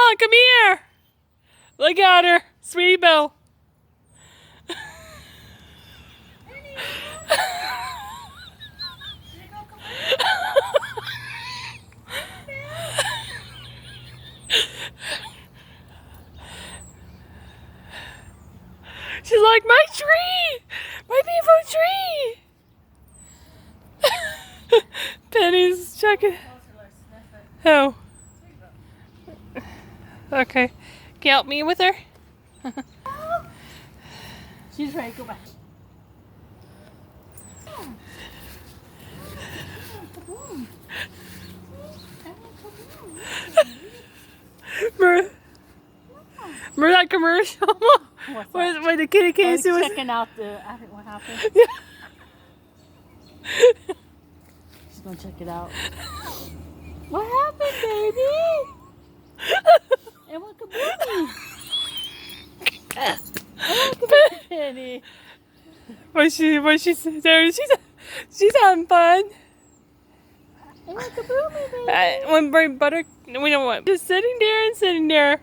on, come here. Look at her, sweetie Belle. She's like, my tree! My beautiful tree! Penny's checking. Oh. Okay. Can you help me with her? She's ready, go back. Remember that commercial? What's that? Where the kitty Casey was checking out the, I think what happened. Yeah. She's gonna check it out. What happened, baby? And what kaboom? Penny. What's she there? She's having fun. And what kaboom, baby? One brain butter. We don't want. Just sitting there and sitting there.